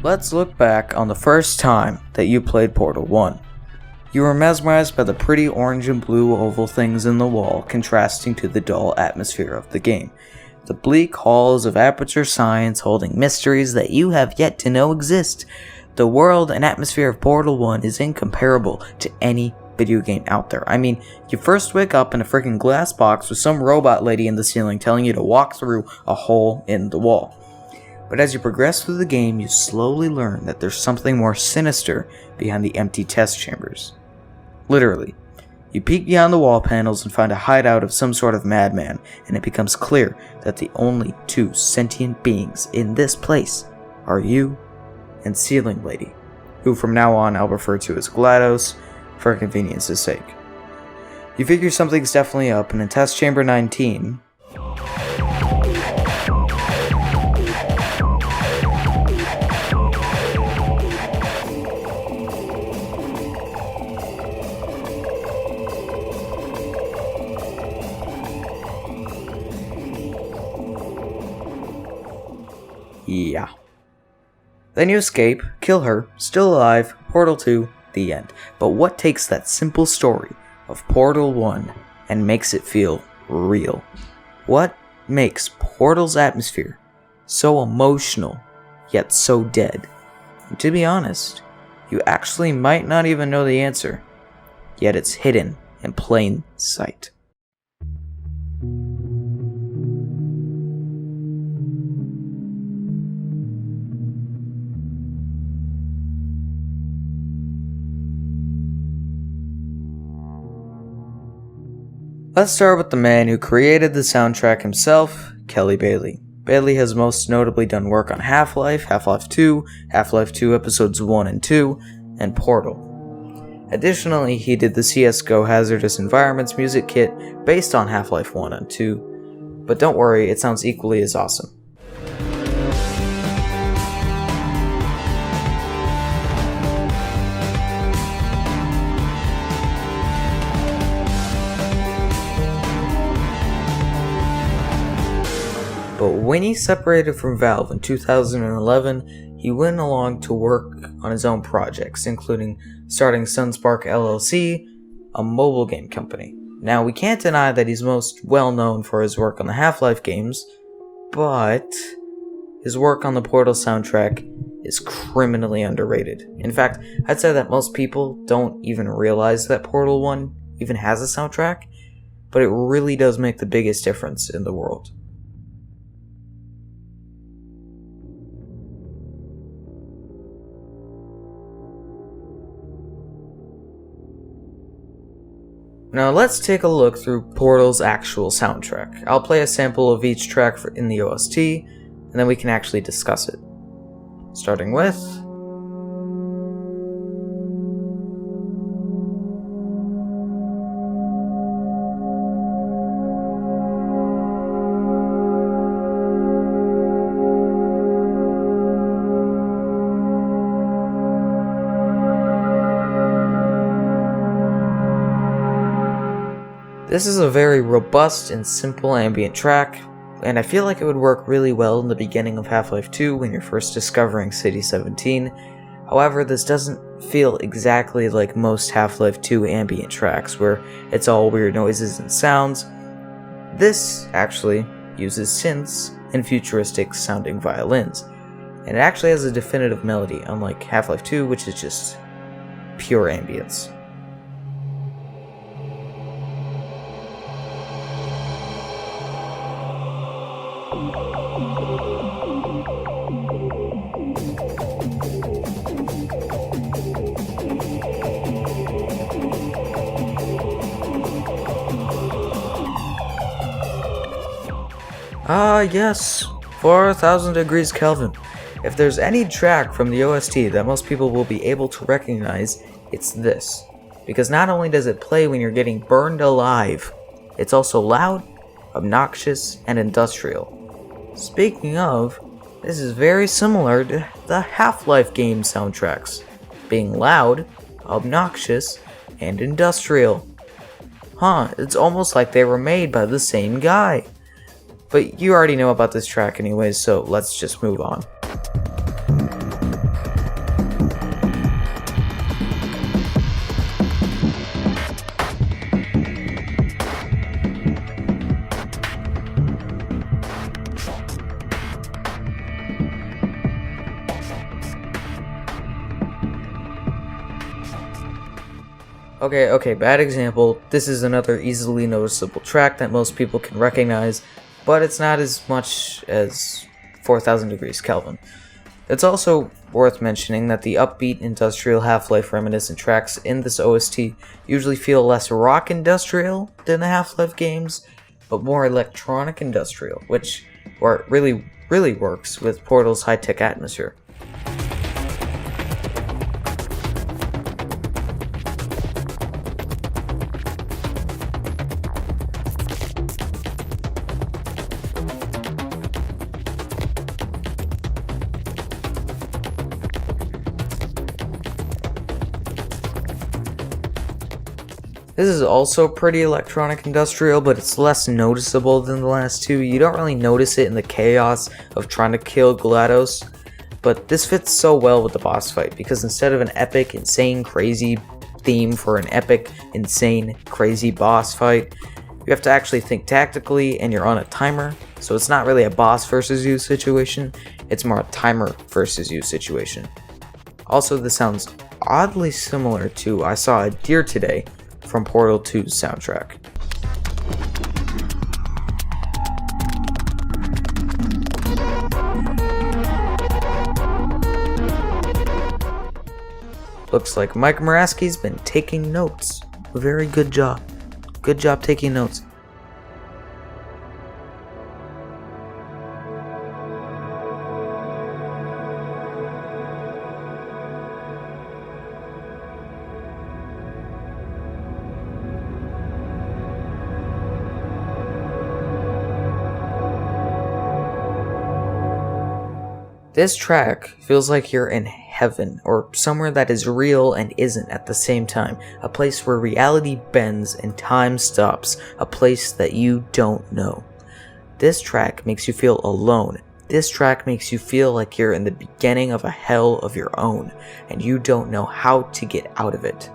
Let's look back on the first time that you played Portal 1. You were mesmerized by the pretty orange and blue oval things in the wall contrasting to the dull atmosphere of the game. The bleak halls of Aperture Science holding mysteries that you have yet to know exist. The world and atmosphere of Portal 1 is incomparable to any video game out there. I mean, you first wake up in a freaking glass box with some robot lady in the ceiling telling you to walk through a hole in the wall. But as you progress through the game, you slowly learn that there's something more sinister behind the empty test chambers. Literally. You peek beyond the wall panels and find a hideout of some sort of madman, and it becomes clear that the only two sentient beings in this place are you and Ceiling Lady, who from now on I'll refer to as GLaDOS for convenience's sake. You figure something's definitely up, and in test chamber 19, yeah. Then you escape, kill her, still alive, Portal 2, the end. But what takes that simple story of Portal 1 and makes it feel real? What makes Portal's atmosphere so emotional, yet so dead? And to be honest, you actually might not even know the answer, yet it's hidden in plain sight. Let's start with the man who created the soundtrack himself, Kelly Bailey. Bailey has most notably done work on Half-Life, Half-Life 2, Half-Life 2 Episodes 1 and 2, and Portal. Additionally, he did the CSGO Hazardous Environments music kit based on Half-Life 1 and 2, but don't worry, it sounds equally as awesome. But when he separated from Valve in 2011, he went along to work on his own projects, including starting Sunspark LLC, a mobile game company. Now, we can't deny that he's most well known for his work on the Half-Life games, but his work on the Portal soundtrack is criminally underrated. In fact, I'd say that most people don't even realize that Portal 1 even has a soundtrack, but it really does make the biggest difference in the world. Now let's take a look through Portal's actual soundtrack. I'll play a sample of each track in the OST, and then we can actually discuss it. Starting with... This is a very robust and simple ambient track, and I feel like it would work really well in the beginning of Half-Life 2 when you're first discovering City 17. However, this doesn't feel exactly like most Half-Life 2 ambient tracks, where it's all weird noises and sounds. This actually uses synths and futuristic sounding violins, and it actually has a definitive melody, unlike Half-Life 2, which is just pure ambience. Ah yes, 4000 degrees Kelvin. If there's any track from the OST that most people will be able to recognize, it's this. Because not only does it play when you're getting burned alive, it's also loud, obnoxious, and industrial. Speaking of, this is very similar to the Half-Life game soundtracks, being loud, obnoxious, and industrial. It's almost like they were made by the same guy. But you already know about this track anyways, so let's just move on. Okay, bad example. This is another easily noticeable track that most people can recognize, but it's not as much as 4000 Degrees Kelvin. It's also worth mentioning that the upbeat industrial Half-Life reminiscent tracks in this OST usually feel less rock industrial than the Half-Life games, but more electronic industrial, which really works with Portal's high-tech atmosphere. This is also pretty electronic industrial, but it's less noticeable than the last two. You don't really notice it in the chaos of trying to kill GLaDOS, but this fits so well with the boss fight, because instead of an epic, insane, crazy theme for an epic, insane, crazy boss fight, you have to actually think tactically, and you're on a timer, so it's not really a boss versus you situation, it's more a timer versus you situation. Also, this sounds oddly similar to I Saw a Deer Today from Portal 2's soundtrack. Looks like Mike Moraski's been taking notes. Very good job. Good job taking notes. This track feels like you're in heaven, or somewhere that is real and isn't at the same time, a place where reality bends and time stops, a place that you don't know. This track makes you feel alone. This track makes you feel like you're in the beginning of a hell of your own, and you don't know how to get out of it,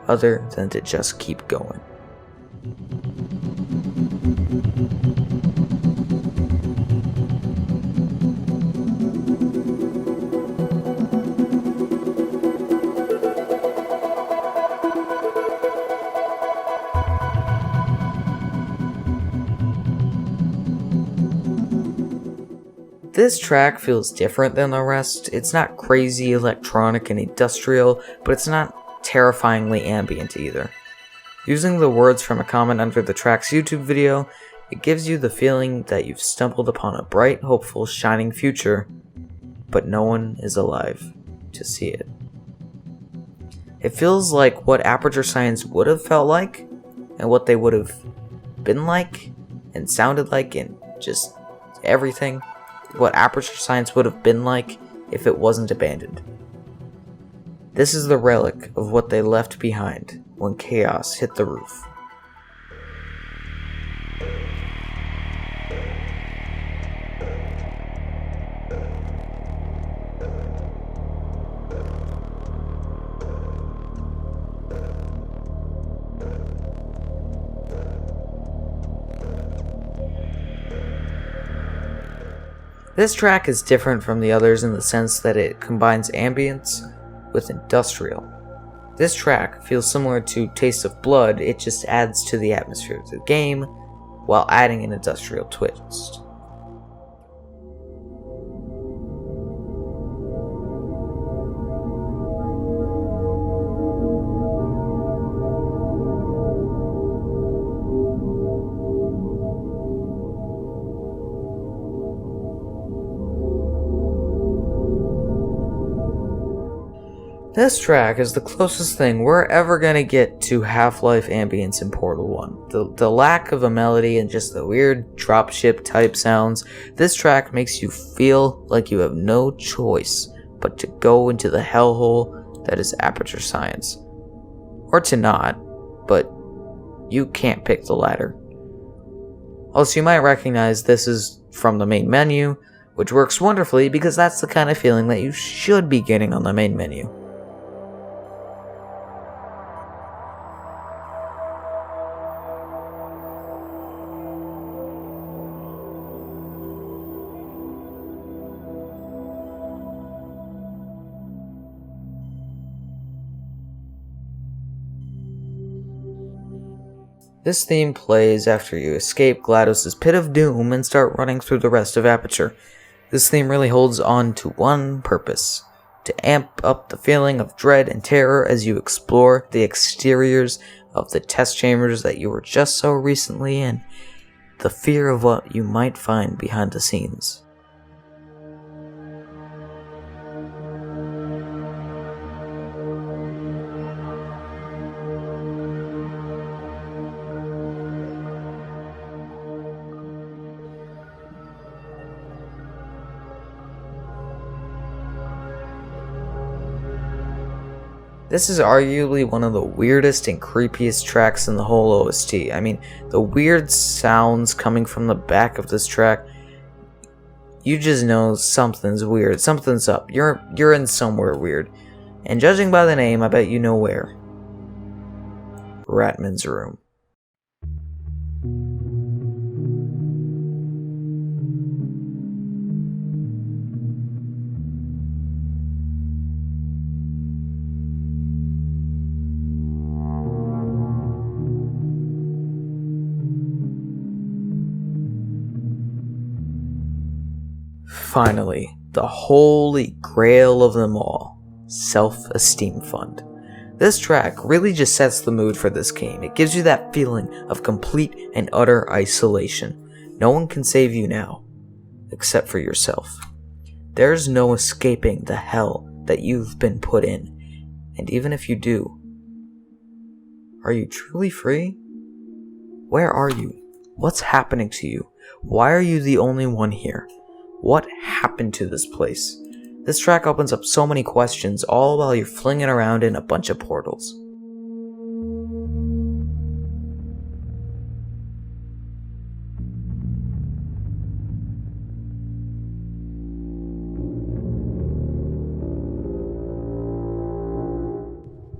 other than to just keep going. This track feels different than the rest. It's not crazy electronic and industrial, but it's not terrifyingly ambient either. Using the words from a comment under the track's YouTube video, it gives you the feeling that you've stumbled upon a bright, hopeful, shining future, but no one is alive to see it. It feels like what Aperture Science would have felt like, and what they would have been like, and sounded like, and just everything. What Aperture Science would have been like if it wasn't abandoned. This is the relic of what they left behind when chaos hit the roof. This track is different from the others in the sense that it combines ambience with industrial. This track feels similar to Taste of Blood, it just adds to the atmosphere of the game while adding an industrial twist. This track is the closest thing we're ever gonna get to Half-Life ambience in Portal 1. The lack of a melody and just the weird dropship type sounds, this track makes you feel like you have no choice but to go into the hellhole that is Aperture Science. Or to not, but you can't pick the latter. Also, you might recognize this is from the main menu, which works wonderfully because that's the kind of feeling that you should be getting on the main menu. This theme plays after you escape GLaDOS's pit of doom and start running through the rest of Aperture. This theme really holds on to one purpose: to amp up the feeling of dread and terror as you explore the exteriors of the test chambers that you were just so recently in, the fear of what you might find behind the scenes. This is arguably one of the weirdest and creepiest tracks in the whole OST. I mean, the weird sounds coming from the back of this track, you just know something's weird, something's up. You're in somewhere weird. And judging by the name, I bet you know where. Ratman's room. Finally, the holy grail of them all, Self-Esteem Fund. This track really just sets the mood for this game. It gives you that feeling of complete and utter isolation. No one can save you now, except for yourself. There's no escaping the hell that you've been put in. And even if you do, are you truly free? Where are you? What's happening to you? Why are you the only one here? What happened to this place? This track opens up so many questions, all while you're flinging around in a bunch of portals.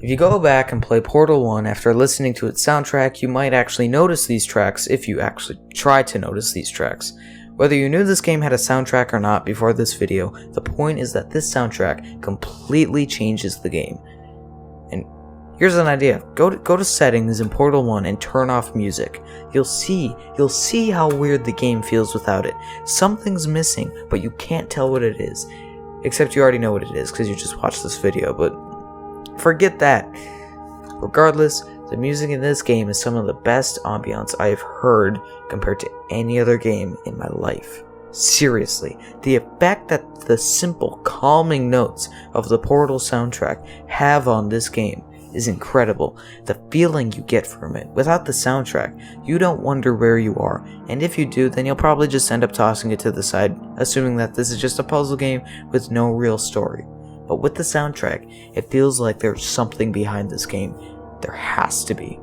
If you go back and play Portal 1 after listening to its soundtrack, you might actually notice these tracks if you actually try to notice these tracks. Whether you knew this game had a soundtrack or not before this video, the point is that this soundtrack completely changes the game. And here's an idea. Go to settings in Portal 1 and turn off music. You'll see how weird the game feels without it. Something's missing, but you can't tell what it is. Except you already know what it is because you just watched this video, but forget that. Regardless, the music in this game is some of the best ambiance I have heard compared to any other game in my life. Seriously, the effect that the simple, calming notes of the Portal soundtrack have on this game is incredible. The feeling you get from it. Without the soundtrack, you don't wonder where you are, and if you do, then you'll probably just end up tossing it to the side, assuming that this is just a puzzle game with no real story. But with the soundtrack, it feels like there's something behind this game. There has to be.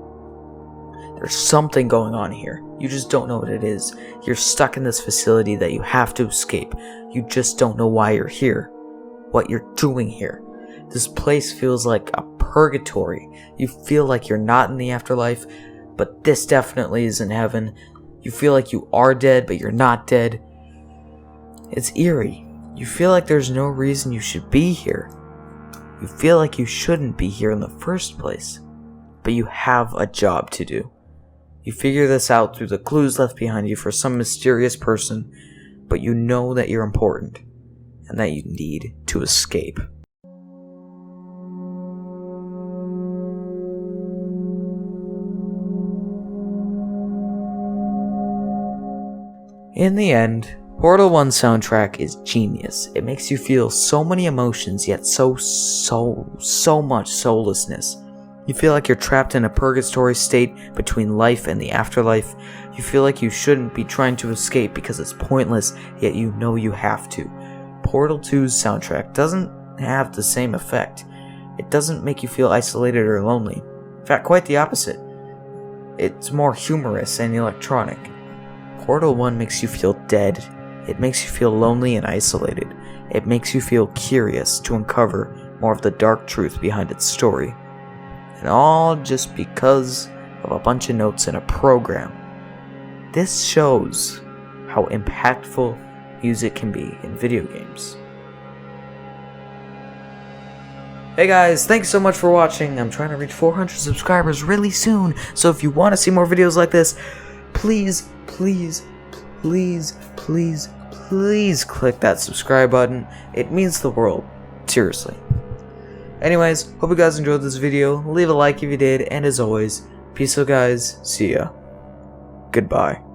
There's something going on here. You just don't know what it is. You're stuck in this facility that you have to escape. You just don't know why you're here. What you're doing here. This place feels like a purgatory. You feel like you're not in the afterlife, but this definitely isn't heaven. You feel like you are dead, but you're not dead. It's eerie. You feel like there's no reason you should be here. You feel like you shouldn't be here in the first place. But you have a job to do. You figure this out through the clues left behind you for some mysterious person, but you know that you're important, and that you need to escape. In the end, Portal 1's soundtrack is genius. It makes you feel so many emotions, yet so much soullessness. You feel like you're trapped in a purgatory state between life and the afterlife. You feel like you shouldn't be trying to escape because it's pointless, yet you know you have to. Portal 2's soundtrack doesn't have the same effect. It doesn't make you feel isolated or lonely. In fact, quite the opposite. It's more humorous and electronic. Portal 1 makes you feel dead. It makes you feel lonely and isolated. It makes you feel curious to uncover more of the dark truth behind its story. And all just because of a bunch of notes in a program. This shows how impactful music can be in video games. Hey guys, thanks so much for watching. I'm trying to reach 400 subscribers really soon, so if you want to see more videos like this, please, please, please, please, please click that subscribe button. It means the world. Seriously. Anyways, hope you guys enjoyed this video. Leave a like if you did, and as always, peace out guys. See ya. Goodbye.